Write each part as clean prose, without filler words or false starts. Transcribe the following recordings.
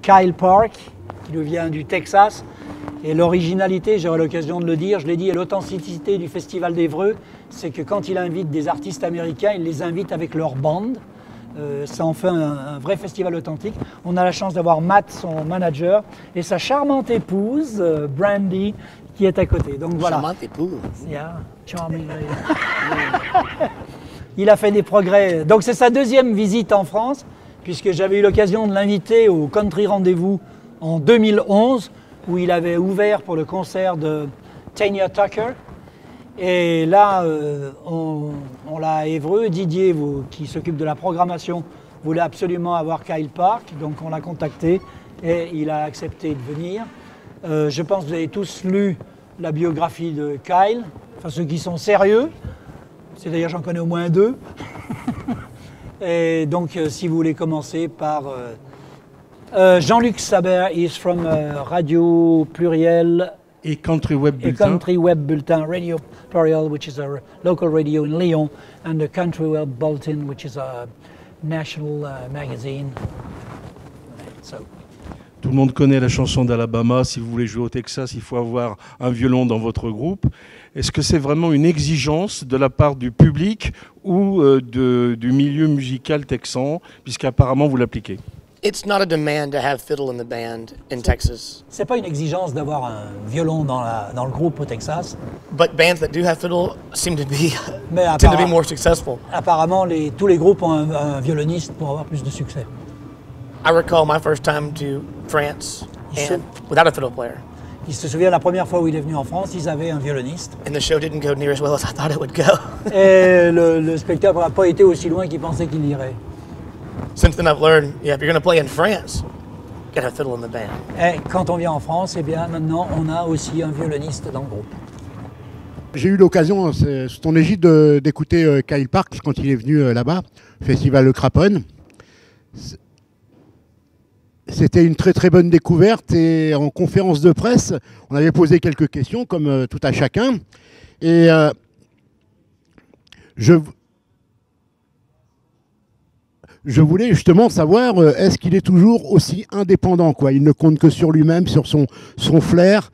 Kyle Park, qui nous vient du Texas. Et l'originalité, j'aurai l'occasion de le dire, je l'ai dit, et l'authenticité du Festival d'Évreux, c'est que quand il invite des artistes américains, il les invite avec leur band. Ça en fait un vrai festival authentique. On a la chance d'avoir Matt, son manager, et sa charmante épouse, Brandy, qui est à côté. Donc voilà. Charmante épouse. Yeah, charming lady. Il a fait des progrès. Donc c'est sa deuxième visite en France, puisque j'avais eu l'occasion de l'inviter au Country Rendez-vous en 2011, où il avait ouvert pour le concert de Tanya Tucker. Et là, on l'a à Évreux. Didier, qui s'occupe de la programmation, voulait absolument avoir Kyle Park, donc on l'a contacté et il a accepté de venir. Je pense que vous avez tous lu la biographie de Kyle, enfin ceux qui sont sérieux, c'est-à-dire j'en connais au moins deux. Et donc si vous voulez commencer par Jean-Luc Saber is from Radio Pluriel et Country Web Bulletin. Country Web Bulletin, Radio Pluriel, which is a local radio in Lyon, and the Country Web Bulletin, which is a national magazine. So. Tout le monde connaît la chanson d'Alabama. Si vous voulez jouer au Texas, il faut avoir un violon dans votre groupe. Est-ce que c'est vraiment une exigence de la part du public ou du milieu musical texan, puisqu'apparemment vous l'appliquez? It's not a demand to have fiddle in the band in Texas. C'est pas une exigence d'avoir un violon dans le groupe au Texas. But bands that do have fiddle seem to be Mais tend to be more successful. Apparemment, tous les groupes ont un violoniste pour avoir plus de succès. I recall my first time to France and without a fiddle player. Il se souvient la première fois où il est venu en France, ils avaient un violoniste. And the show didn't go near as well as I thought it would go. Et le spectacle n'a pas été aussi loin qu'il pensait qu'il irait. Since then I've learned, if you're going to play in France, you got to have fiddle in the band. Et quand on vient en France, eh bien maintenant on a aussi un violoniste dans le groupe. J'ai eu l'occasion, sous ton égide, d'écouter Kyle Park quand il est venu là-bas, Festival Le Craponne. C'était une très très bonne découverte et en conférence de presse, on avait posé quelques questions comme tout à chacun. Et je voulais justement savoir, est-ce qu'il est toujours aussi indépendant, quoi? Il ne compte que sur lui-même, sur son flair.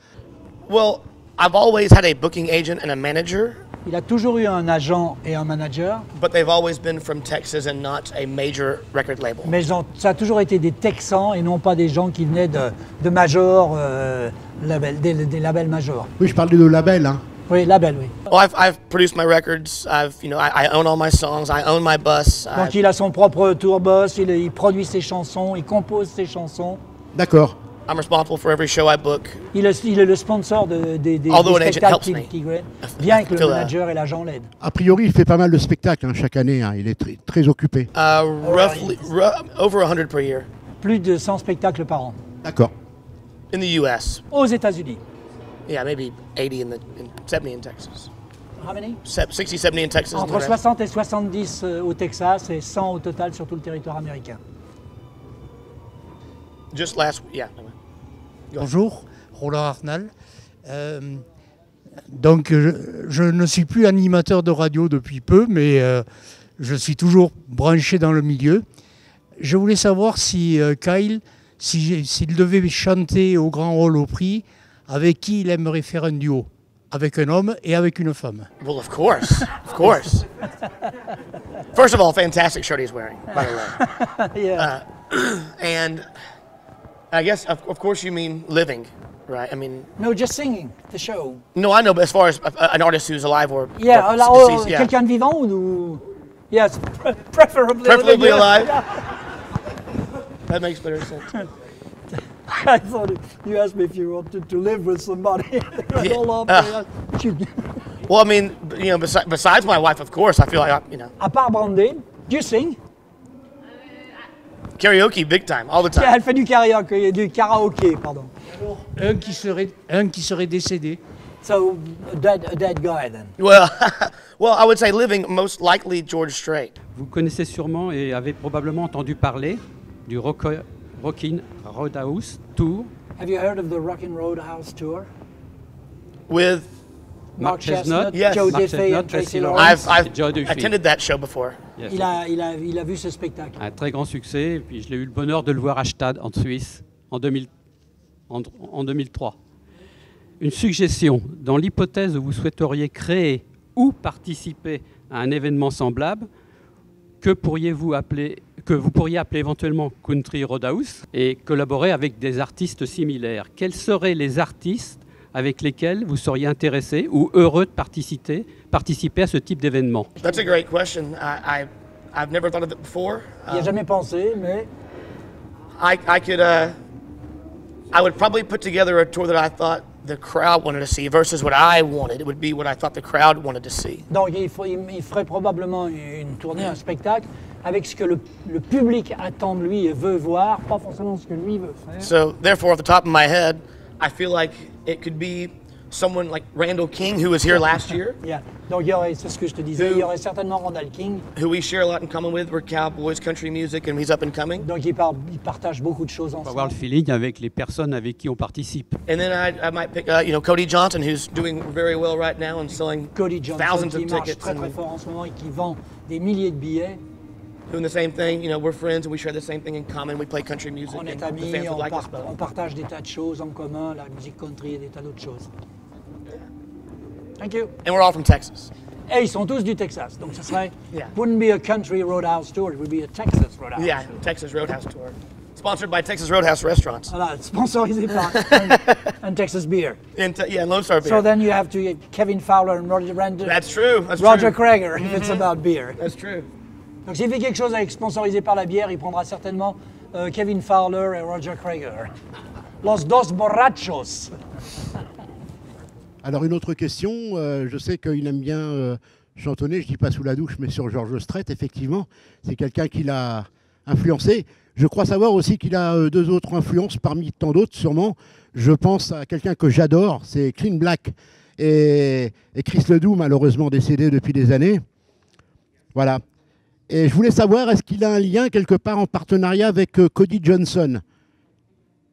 Well, I've always had a booking agent and a manager. Il a toujours eu un agent et un manager. But they've always been from Texas and not a major record label. Mais ça a toujours été des Texans et non pas des gens qui venaient de majors, des labels majors. Oui, je parlais de label, hein. Oui, label, oui. Well, I've produced my records. I own all my songs. I own my bus. Donc il a son propre tourbus, il produit ses chansons, il compose ses chansons. D'accord. I'm responsible for every show I book. Il est le sponsor des spectacles qu'il crée, bien que le manager et l'agent l'aident. A priori, il fait pas mal de spectacles chaque année. Hein. Il est très occupé. Roughly over 100 per year. Plus de 100 spectacles par an. D'accord. In the U.S. Aux États-Unis. Yeah, maybe 80 and 70 in Texas. How many? 60, 70 in Texas. Entre 60 et 70 au Texas et 100 au total sur tout le territoire américain. Just last, yeah. Bonjour, Roland Arnal. Donc, je ne suis plus animateur de radio depuis peu, mais je suis toujours branché dans le milieu. Je voulais savoir si Kyle, s'il devait chanter au Grand Rôle au Prix, avec qui il aimerait faire un duo? Avec un homme et avec une femme. Well, of course, of course. First of all, fantastic shirt he's wearing, by the way. Yeah. And I guess, of course, you mean living, right? I mean. No, just singing, the show. No, I know, but as far as an artist who's alive or. Yeah, or deceased, yeah. Quelqu'un de vivant ou. Yes, preferably alive. Yeah. That makes better sense. I thought you asked me if you wanted to live with somebody. Well, I mean, besides my wife, of course, I feel like, À part Brandy, do you sing? Karaoke, big time, all the time. Elle fait du karaoké, pardon. Un qui serait décédé. So, a dead guy then. Well, I would say living, most likely George Strait. Vous connaissez sûrement et avez probablement entendu parler du Rockin' Roadhouse Tour. Have you heard of the Rockin' Roadhouse Tour? With Mark Chestnut, yes. Joe Mark Diffie, Chestnut, and Tracy Tracy Lawrence. I've Joe Diffie. attended that show before. Yes. Il a vu ce spectacle. Un très grand succès. Et puis je l'ai eu le bonheur de le voir à Stade, en Suisse, en 2003. Une suggestion. Dans l'hypothèse où vous souhaiteriez créer ou participer à un événement semblable, que vous pourriez appeler éventuellement Country Roadhouse et collaborer avec des artistes similaires. Quels seraient les artistes avec lesquels vous seriez intéressé ou heureux de participer à ce type d'événement? That's a great question. I've never thought of it before. Il n'y a jamais pensé, mais I would probably put together a tour that I thought the crowd wanted to see versus what I wanted. It would be what I thought the crowd wanted to see. donc il ferait probablement une tournée, un spectacle, avec ce que le public attend de lui et veut voir, pas forcément ce que lui veut faire. So therefore, off the top of my head, I feel like it could be someone like Randall King, who was here last year, Yeah. Donc c'est ce que je te disais, il y aurait certainement Randall King. who we share a lot in common with. We're cowboys, country music, and he's up and coming. Donc ils partagent beaucoup de choses On va avoir ensemble. le feeling avec les personnes avec qui on participe. And then I might pick, Cody Johnson, who's doing very well right now and selling Cody Johnson thousands qui of marche tickets. très très And fort en ce moment et qui vend des milliers de billets. doing the same thing. We're friends and we share the same thing in common. We play country music, On and est the amis, fans would like us on both. partage des tas de choses en commun, la musique country et des tas d'autres choses. Thank you. And we're all from Texas. Et ils sont tous du Texas, donc ce serait Yeah. wouldn't be a country roadhouse tour, it would be a Texas roadhouse. Yeah, Texas Roadhouse Tour. Sponsored by Texas Roadhouse Restaurants. Voilà, sponsorisé par and Texas beer. In Lone Star Beer. So then you have to get Kevin Fowler and Roger That's true. That's Roger true. Creager if it's about beer. That's true. Donc s'il fait quelque chose avec sponsorisé par la bière, il prendra certainement Kevin Fowler et Roger Creager. Los dos borrachos. Alors une autre question, je sais qu'il aime bien chantonner, je dis pas sous la douche, mais sur George Strait, effectivement, c'est quelqu'un qui l'a influencé. Je crois savoir aussi qu'il a deux autres influences parmi tant d'autres, sûrement. Je pense à quelqu'un que j'adore, c'est Clean Black et Chris Ledoux, malheureusement décédé depuis des années. Voilà. Et je voulais savoir, est-ce qu'il a un lien quelque part en partenariat avec Cody Johnson,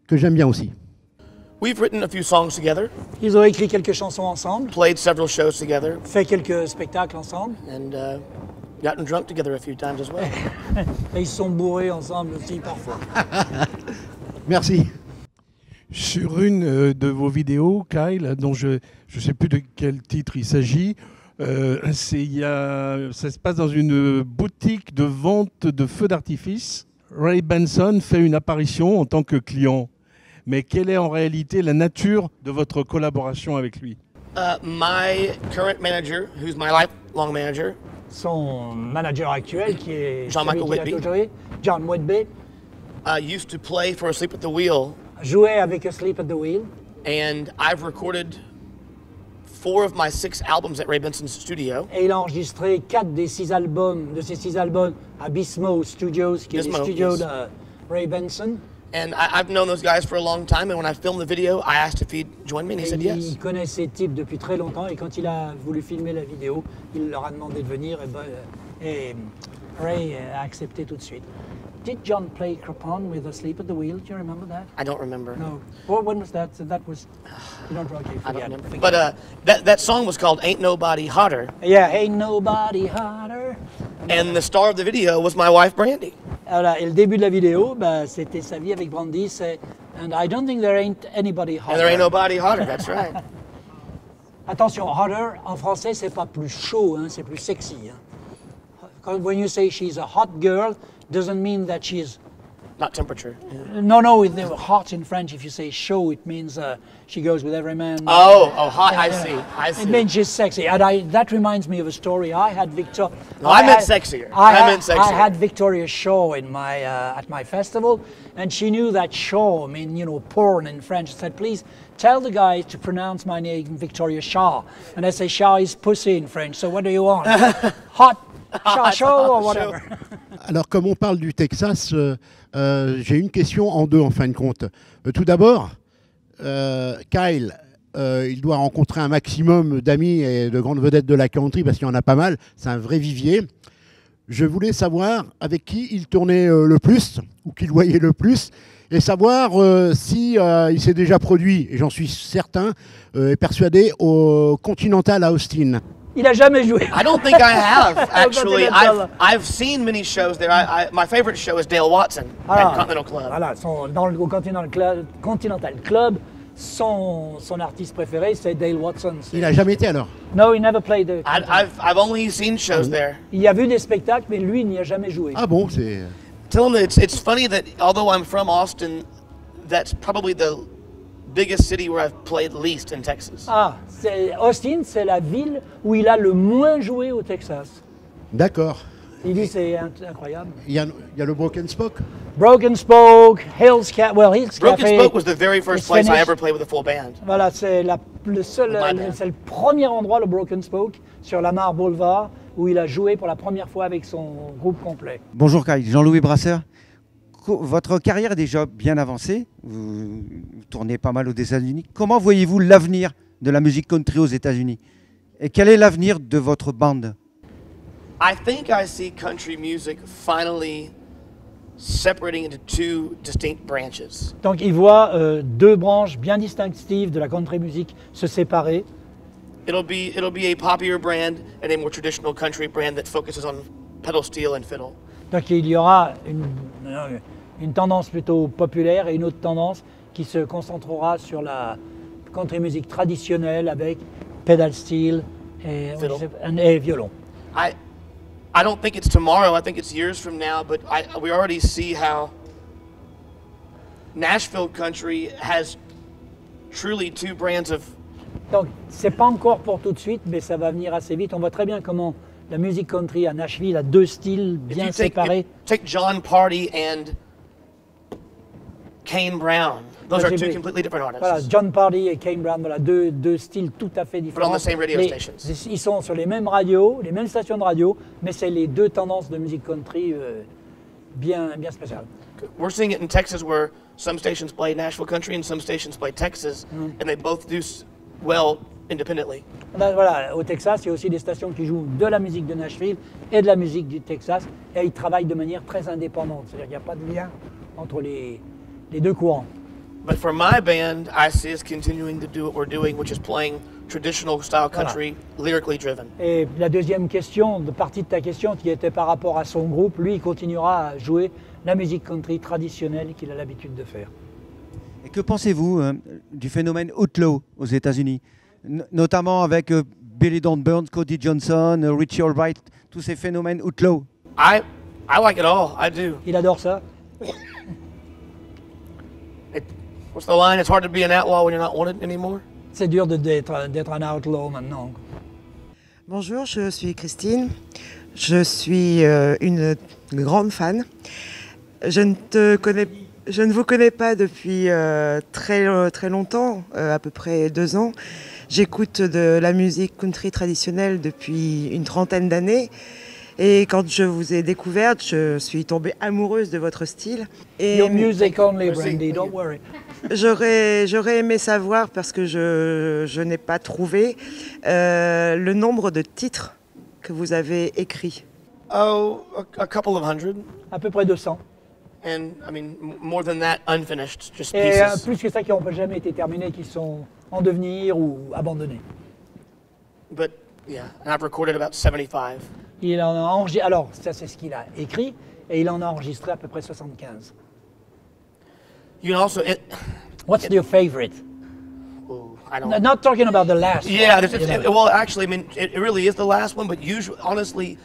que j'aime bien aussi. We've written a few songs together, Ils ont écrit quelques chansons ensemble, played several shows together, fait quelques spectacles ensemble, and gotten drunk together a few times as well. et ils se sont bourrés ensemble aussi parfois. Merci. Sur une de vos vidéos, Kyle, dont je ne sais plus de quel titre il s'agit, ça se passe dans une boutique de vente de feux d'artifice. Ray Benson fait une apparition en tant que client. Mais quelle est en réalité la nature de votre collaboration avec lui? My current manager, who's my lifelong manager, Son manager actuel, qui est Jean-Michael celui qui l'a Whitby. toujours eu, John Whitby, used to play for Asleep at the Wheel, jouait avec Asleep at the Wheel. and I've recorded 4 of my 6 albums at Ray Benson's studio. Et il a enregistré 4 de ses 6 albums à Bismo Studios, qui est le Bismo, studio yes. de Ray Benson. And I've known those guys for a long time, and when I filmed the video, I asked if he'd join me, and he Et said yes. il connaît ces types depuis très longtemps et quand il a voulu filmer la vidéo, il leur a demandé de venir et Ray a accepté tout de suite. Did John play Crapon with Asleep at the Wheel? Do you remember that? I don't remember. No. Well, when was that? So that was. You don't. Okay, I don't forget. remember. Forget. But that song was called Ain't Nobody Hotter, Yeah, ain't nobody hotter. and the star of the video was my wife, Brandy. Voilà, et le début de la vidéo, bah, c'était sa vie avec Brandy, c'est And I don't think there ain't anybody hotter. And there ain't nobody hotter, that's right. Attention, hotter, en français, c'est pas plus chaud, hein, c'est plus sexy. Hein. When you say she's a hot girl, doesn't mean that she's... Not temperature. Yeah. No, the hot in French, if you say chaud, it means she goes with every man. Oh, hot, I see. It means she's sexy. And that reminds me of a story. I had Victoria... No, I meant sexier. I meant sexier. I had Victoria Shaw in my, at my festival, and she knew that Shaw, I mean, porn in French. I said, please tell the guy to pronounce my name Victoria Shaw. And I say, Shaw is pussy in French, so what do you want? Hot Shaw or whatever. Alors, comme on parle du Texas, j'ai une question en deux, en fin de compte. Tout d'abord, Kyle, il doit rencontrer un maximum d'amis et de grandes vedettes de la country, parce qu'il y en a pas mal. C'est un vrai vivier. Je voulais savoir avec qui il tournait le plus, ou qu'il voyait le plus, et savoir si il s'est déjà produit, et j'en suis certain, et persuadé, au Continental à Austin. Il a jamais joué. I don't think I have actually. Continental. I've seen many shows there. My favorite show is Dale Watson at Continental Club. Voilà, au Continental Club, son artiste préféré, c'est Dale Watson. Il n'a jamais été alors. No, he never played. I've only seen shows there. Il y a vu des spectacles, mais lui, il n'y a jamais joué. Ah bon, c'est... Tell him that it's funny that although I'm from Austin, that's probably the biggest city where I've played least in Texas. Ah, Austin, c'est la ville où il a le moins joué au Texas. D'accord. Il dit c'est incroyable. Il y a le Broken Spoke. Broken Spoke, Hills Cafe. Broken Spoke was the very first It's place I finished. ever played with a full band. Voilà, c'est le premier endroit, le Broken Spoke, sur Lamar Boulevard, où il a joué pour la première fois avec son groupe complet. Bonjour Kyle, Jean-Louis Brasseur. Votre carrière est déjà bien avancée, vous tournez pas mal aux États-Unis. Comment voyez-vous l'avenir de la musique country aux États-Unis? Et quel est l'avenir de votre bande? I think I see country music finally separating into two distinct branches. Donc il voit deux branches bien distinctives de la country music se séparer. It'll be a popular brand and a more traditional country brand that focuses on pedal steel and fiddle. Donc il y aura une tendance plutôt populaire et une autre tendance qui se concentrera sur la country music traditionnelle avec pedal steel et violon. I don't think it's tomorrow, I think it's years from now, but we already see how Nashville country has truly two brands of... Donc c'est pas encore pour tout de suite, mais ça va venir assez vite. On voit très bien comment la musique country à Nashville a deux styles bien séparés. Take John Party and Kane Brown. Those are two completely different artists. Voilà, John Party et Kane Brown, voilà, deux styles tout à fait différents. But on the same radio stations. Ils sont sur les mêmes radios, les mêmes stations de radio, mais c'est les deux tendances de musique country bien spéciales. We're seeing it in Texas where some stations play Nashville country and some stations play Texas, and they both do well independently. Voilà, au Texas, il y a aussi des stations qui jouent de la musique de Nashville et de la musique du Texas, et ils travaillent de manière très indépendante. C'est-à-dire qu'il n'y a pas de lien entre les deux courants. But for my band, I see us continuing to do what we're doing, which is playing traditional style country, lyrically driven. Et la deuxième partie de ta question, qui était par rapport à son groupe, lui, il continuera à jouer la musique country traditionnelle qu'il a l'habitude de faire. Et que pensez-vous du phénomène outlaw aux États-Unis, notamment avec Billy Don Burns, Cody Johnson, Richie Albright, tous ces phénomènes outlaw? I like it all. I do. Il adore ça. What's the line? It's hard to be an outlaw when you're not wanted anymore. C'est dur d'être un outlaw maintenant. Bonjour, je suis Christine. Je suis une grande fan. Je ne vous connais pas depuis très longtemps, à peu près 2 ans. J'écoute de la musique country traditionnelle depuis une trentaine d'années. Et quand je vous ai découverte, je suis tombée amoureuse de votre style. Et Your music only, Brandy, don't worry. J'aurais aimé savoir, parce que je n'ai pas trouvé, le nombre de titres que vous avez écrits. Oh, a couple of hundred. À peu près 200. And, I mean, more than that, unfinished, just Et pieces. plus que ça qui n'ont jamais été terminés, qui sont en devenir ou abandonnés. But, yeah, and I've recorded about 75. Il en a enregistré, alors ça c'est ce qu'il a écrit, et il en a enregistré à peu près 75. You can also... What's your favorite? Ooh, I don't... Not talking about the last Yeah, one. well, actually, I mean, it really is the last one, but usually, honestly,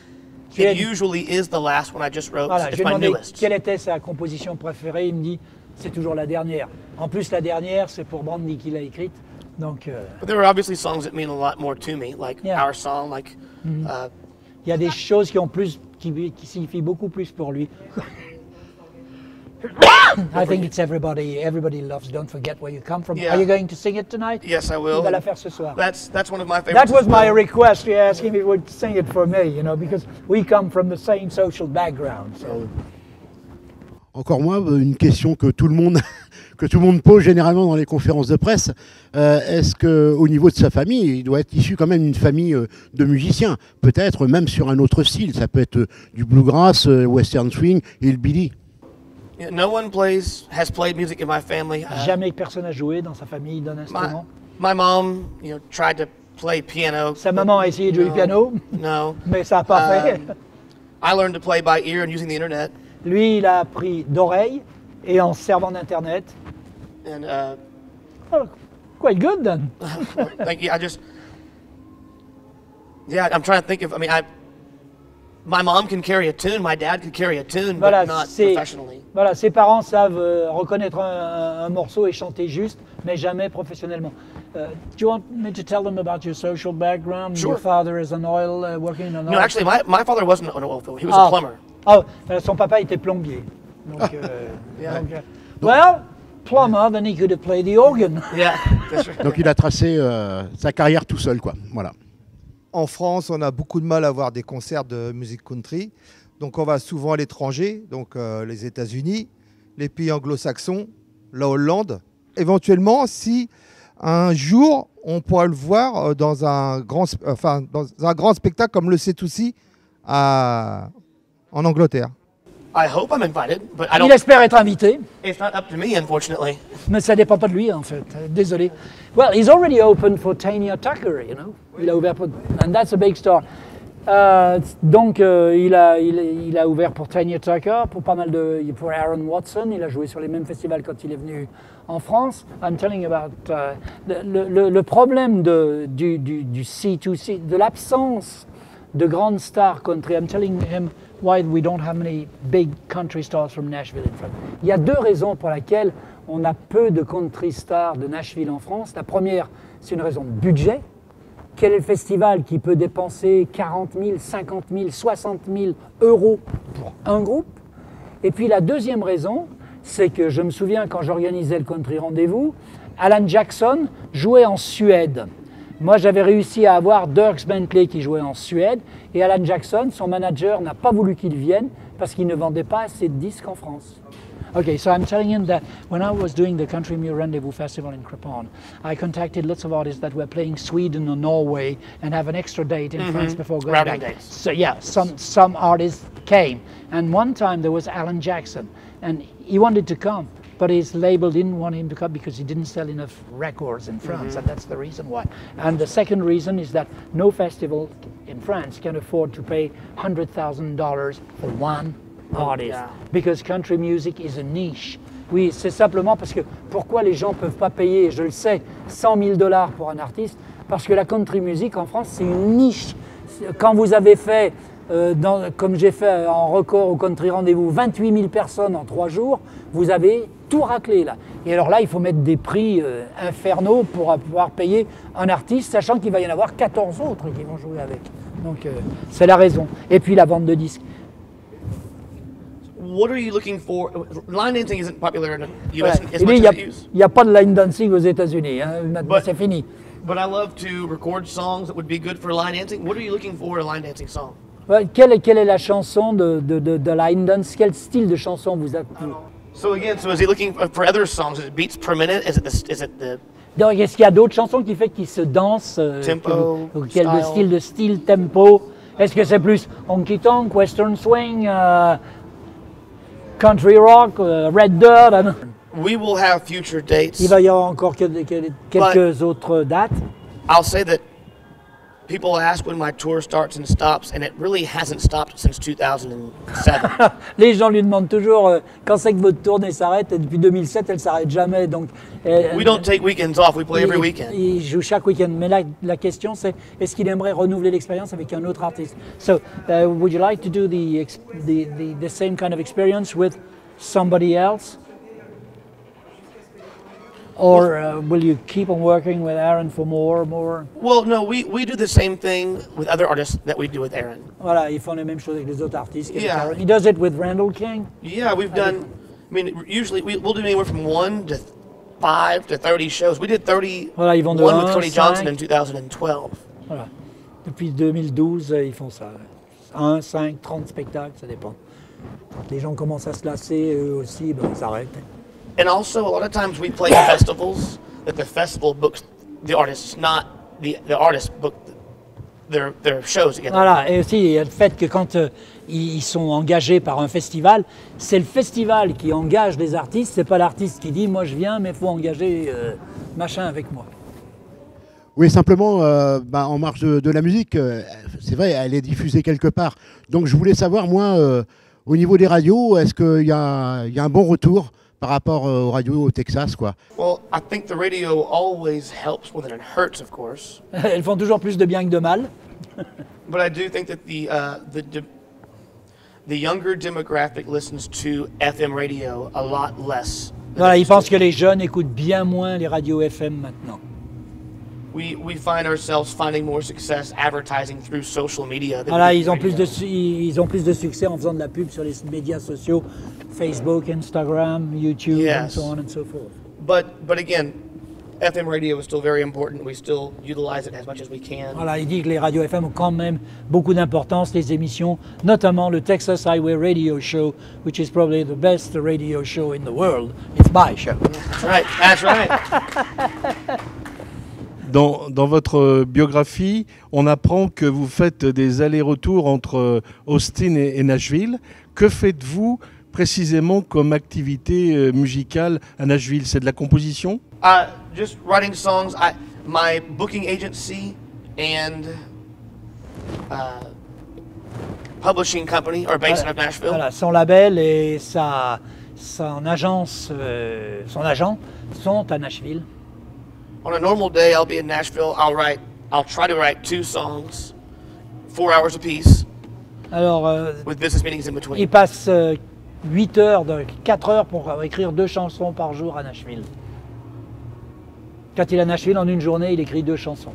it usually is the last one I just wrote. Voilà, It's je lui ai my demandé newest. quelle était sa composition préférée, il me dit c'est toujours la dernière. En plus la dernière c'est pour Brandy qui l'a écrite, donc But there are obviously songs that mean a lot more to me, like Yeah. Our Song, like... il y a des choses qui signifient beaucoup plus pour lui. I think it's everybody loves Don't Forget Where You Come From. Yeah. Are you going to sing it tonight? Yes, I will. Il va la faire ce soir. That's one of my favorites. That was as my well. request. He asked him if he would sing it for me, because we come from the same social background. So. Encore moins, une question que tout le monde pose généralement dans les conférences de presse. Est-ce qu'au niveau de sa famille, il doit être issu quand même d'une famille de musiciens, peut-être même sur un autre style, ça peut être du bluegrass, western swing, hillbilly. Yeah, no one has played music in my family. Jamais personne n'a joué dans sa famille d'un instrument. My mom, tried to play piano. Sa maman a essayé de jouer du piano, No. mais ça n'a pas fait. I learned to play by ear and using the internet. Lui, il a appris d'oreille et en se servant d'Internet. And Oh, quite good then. thank you. Yeah, I'm trying to think of. My mom can carry a tune. My dad can carry a tune, but Voilà, not c'est- professionally. Voilà, ses parents savent reconnaître un morceau et chanter juste, mais jamais professionnellement. Do you want me to tell them about your social background? Sure. Your father is an oil, working in an No, oil. actually, my father wasn't an oil field. He was Ah. a plumber. Oh, son papa était plombier. Donc, Yeah. well, plumber, then he could have played the organ. Yeah, that's right. Donc il a tracé sa carrière tout seul, quoi. Voilà. En France, on a beaucoup de mal à avoir des concerts de musique country. Donc on va souvent à l'étranger, donc les États-Unis, les pays anglo-saxons, la Hollande. Éventuellement, si un jour on pourra le voir dans un grand spectacle comme le C2C en Angleterre. I hope I'm invited, but I Il don't. espère être invité, It's not up to me, unfortunately. mais ça dépend pas de lui en fait. Désolé. Well, he's already opened for Tanya Tucker, you know. Il a ouvert pour, and that's a big star. Donc il a ouvert pour Tanya Tucker, pour pas mal pour Aaron Watson. Il a joué sur les mêmes festivals quand il est venu en France. I'm telling you about le problème du C2C, de l'absence de grandes stars country. I'm telling him why we don't have many big country stars from Nashville in France. Il y a deux raisons pour lesquelles on a peu de country stars de Nashville en France. La première, c'est une raison de budget. Quel est le festival qui peut dépenser 40 000, 50 000, 60 000 euros pour un groupe? Et puis la deuxième raison, c'est que je me souviens quand j'organisais le Country Rendez-vous, Alan Jackson jouait en Suède. Moi, j'avais réussi à avoir Dierks Bentley qui jouait en Suède, et Alan Jackson, son manager, n'a pas voulu qu'il vienne parce qu'il ne vendait pas assez de disques en France. Okay, so I'm telling him that when I was doing the Country Music Rendezvous Festival in Crepon, I contacted lots of artists that were playing Sweden or Norway and have an extra date in France before going Routing back. dates. So yeah, some artists came, and one time there was Alan Jackson, and he wanted to come, but his label didn't want him to come because he didn't sell enough records in France, and that's the reason why. And the second reason is that no festival in France can afford to pay $100,000 for one artist, Yeah. because country music is a niche. Oui, c'est simplement parce que pourquoi les gens ne peuvent pas payer, je le sais, $100,000 pour un artiste, parce que la country music en France, c'est une niche. Quand vous avez fait, comme j'ai fait en record au Country Rendez-vous, 28 000 personnes en 3 jours, vous avez tout raclé là. Et alors là, il faut mettre des prix infernaux pour pouvoir payer un artiste, sachant qu'il va y en avoir 14 autres qui vont jouer avec. Donc c'est la raison. Et puis la vente de disques. What are you looking for? Line dancing isn't popular in the U.S. Ouais. as Et much puis, as it used. il n'y a pas de line dancing aux États-Unis. Hein. Maintenant, But- c'est fini. But I love to record songs that would be good for line dancing. What are you looking for in a line dancing song? Ouais, quelle est la chanson de line dance? Quel style de chanson vous avez? So again, so is he looking for other songs? Is it beats per minute? Is it the Donc, est-ce qu'il y a d'autres chansons qui fait qu'ils se dansent? Tempo, Quel style. style, tempo? Est-ce que c'est plus honky tonk, western swing, country rock, red dirt? we will have future dates. Il va y avoir encore quelques autres dates. I'll say that people ask when my tour starts and stops, and it really hasn't stopped since 2007. Les gens lui demandent toujours quand c'est que votre tournée s'arrête, et depuis 2007, elle ne s'arrête jamais. Donc, We don't take weekends off. We play every weekend. Il joue chaque week-end. Mais là, la question, c'est est-ce qu'il aimerait renouveler l'expérience avec un autre artiste? So, would you like to do the same kind of experience with somebody else? Or will you keep on working with Aaron for more? Well, no, we do the same thing with other artists that we do with Aaron. Voilà, ils font les mêmes choses avec les autres artistes. qu'avec Yeah. Aaron. He does it with Randall King. Yeah, we've done. I mean, usually we'll do anywhere from 1 to 5 to 30 shows. We did 31 Voilà, ils vont de with 1, Tony 5. Johnson in 2012. Voilà. Depuis 2012, ils font ça. 1, 5, 30 spectacles, ça dépend. Quand les gens commencent à se lasser, eux aussi, ben, ils s'arrêtent. And also, a lot of times we play festivals that the festival books the artists, not the artists book their shows together. Voilà, et aussi il y a le fait que quand ils sont engagés par un festival, c'est le festival qui engage les artistes, c'est pas l'artiste qui dit moi je viens mais il faut engager machin avec moi. Oui, simplement, en marge de la musique, c'est vrai, elle est diffusée quelque part. Donc je voulais savoir, moi, au niveau des radios, est-ce qu'il y a un bon retour par rapport aux radios au Texas, quoi? Well, I think the radio always helps more than it hurts, of course. Elles font toujours plus de bien que de mal. But I do think that the younger demographic listens to FM radio a lot less. Voilà, ils pensent que les jeunes écoutent bien moins les radios FM maintenant. We find ourselves finding more success advertising through social media. than Voilà, we do ils ont radio. plus de succès en faisant de la pub sur les médias sociaux, Facebook, Instagram, YouTube, and Yes. so on and so forth. But again, FM radio is still very important. We still utilize it as much as we can. Voilà, il dit que les radios FM ont quand même beaucoup d'importance, les émissions, notamment le Texas Highway Radio Show, which is probably the best radio show in the world. It's my show. That's right. That's right. Dans votre biographie, on apprend que vous faites des allers-retours entre Austin et Nashville. Que faites-vous précisément comme activité musicale à Nashville? C'est de la composition? Just writing songs. My booking agency and publishing company are based out of Nashville. Voilà, son label et son agent sont à Nashville. On a normal day, I'll be in Nashville. I'll try to write 2 songs, 4 hours apiece, Alors, with business meetings in between. il passe 8 heures, 4 heures pour écrire 2 chansons par jour à Nashville. Quand il est à Nashville, en une journée, il écrit 2 chansons.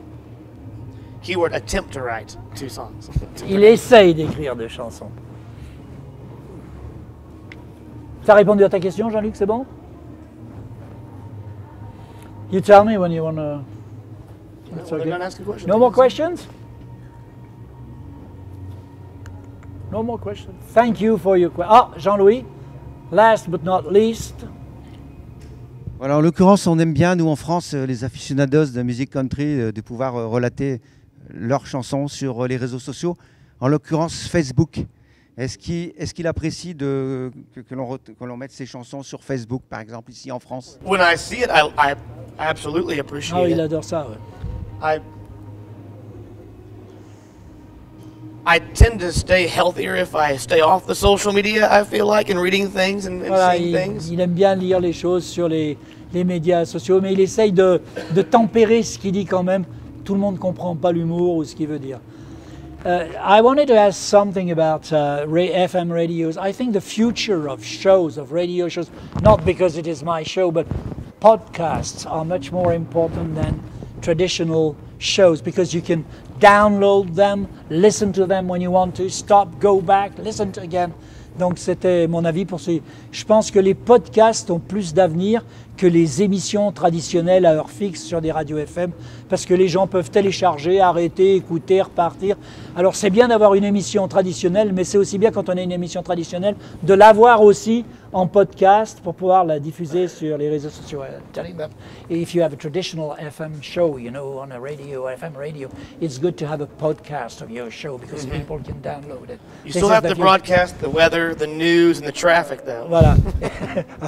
Keyword, attempt to write 2 songs. Il essaye d'écrire 2 chansons. Ça a répondu à ta question, Jean-Luc, c'est bon? You tell me when you want to... Well, they're not asking questions. No more questions? No more questions. Thank you for your question. Ah, Jean-Louis, last but not least. Voilà, en l'occurrence, on aime bien, nous en France, les aficionados de musique country, de pouvoir relater leurs chansons sur les réseaux sociaux, en l'occurrence Facebook. Est-ce qu'il apprécie que l'on mette ses chansons sur Facebook, par exemple, ici en France? When I see it, I absolutely appreciate Ah, it. il adore ça, ouais. I tend to stay healthier if I stay off the social media, I feel like, and reading things and Voilà, seeing things. il aime bien lire les choses sur les médias sociaux, mais il essaye de tempérer ce qu'il dit quand même. Tout le monde ne comprend pas l'humour ou ce qu'il veut dire. I wanted to ask something about FM radios. I think the future of shows, of radio shows, not because it is my show, but podcasts are much more important than traditional shows because you can download them, listen to them when you want to, stop, go back, listen to again. Donc c'était mon avis pour ce. Je pense que les podcasts ont plus d'avenir que les émissions traditionnelles à heure fixe sur des radios FM parce que les gens peuvent télécharger, arrêter, écouter, repartir. Alors c'est bien d'avoir une émission traditionnelle, mais c'est aussi bien quand on a une émission traditionnelle de l'avoir aussi en podcast pour pouvoir la diffuser sur les réseaux sociaux. Telling them, if you have a traditional FM show, you know, on a radio, FM radio, it's good to have a podcast of your show because people can download it. You still have to broadcast the weather, the news, and the traffic, though. Voilà.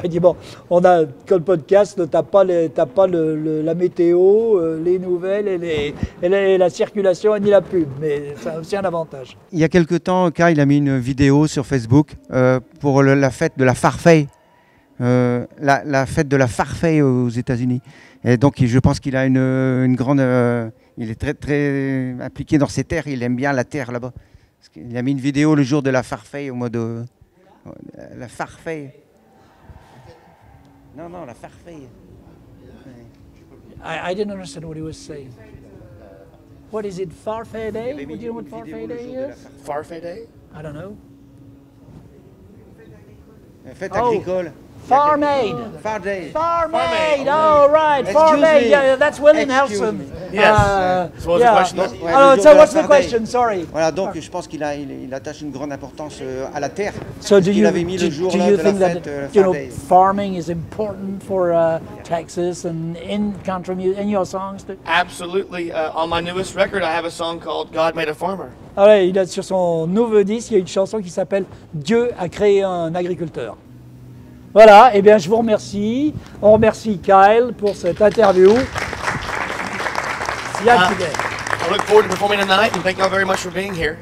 Il dit bon, on a comme podcast, t'as pas la météo, les nouvelles et la circulation ni la pub, mais ça a aussi un avantage. Il y a quelque temps, Kyle a mis une vidéo sur Facebook pour la fête de la Farfay, la fête de la Farfay aux États-Unis. Et donc, je pense qu'il a une grande, il est très très impliqué dans ces terres. Il aime bien la terre là-bas. Il a mis une vidéo le jour de la Farfay au mois de la Farfay. Non, la Farfay. I didn't understand what he was saying. What is it, Farfay Day? Do you know what Farfay Day is? Farfay Day? I don't know. Fête agricole. Farm Aid. Farm Day. Farm Aid. Oh, right. Farm Aid. Yeah, that's Willie Nelson. Yes. So what's the question? So what's the question? Sorry. Voilà, donc je pense qu'il attache une grande importance à la terre. So do you avait mis le jour do là you de la think fête, that you know Farm Day. farming is important for Texas and in country music, in your songs too? Absolutely. On my newest record, I have a song called God Made a Farmer. Ah ouais, il a sur son nouveau disque, il y a une chanson qui s'appelle Dieu a créé un agriculteur. Voilà, eh bien je vous remercie. On remercie Kyle pour cette interview. Yesterday. I look forward to performing tonight, and thank y'all very much for being here.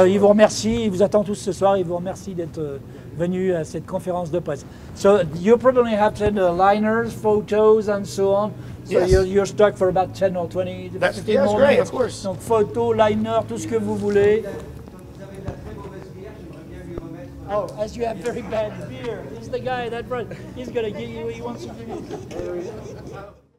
Il vous remercie, il vous attend tous ce soir, il vous remercie d'être venus à cette conférence de presse. So you probably have 10 liners, photos and so on. So Yes. you're stuck for about 10 or 20, That's 15 great, minutes. of course. Donc photos, liners, tout ce que vous voulez. Oh, as you have very bad beer. He's the guy that brought. He's gonna give you. He wants to give you.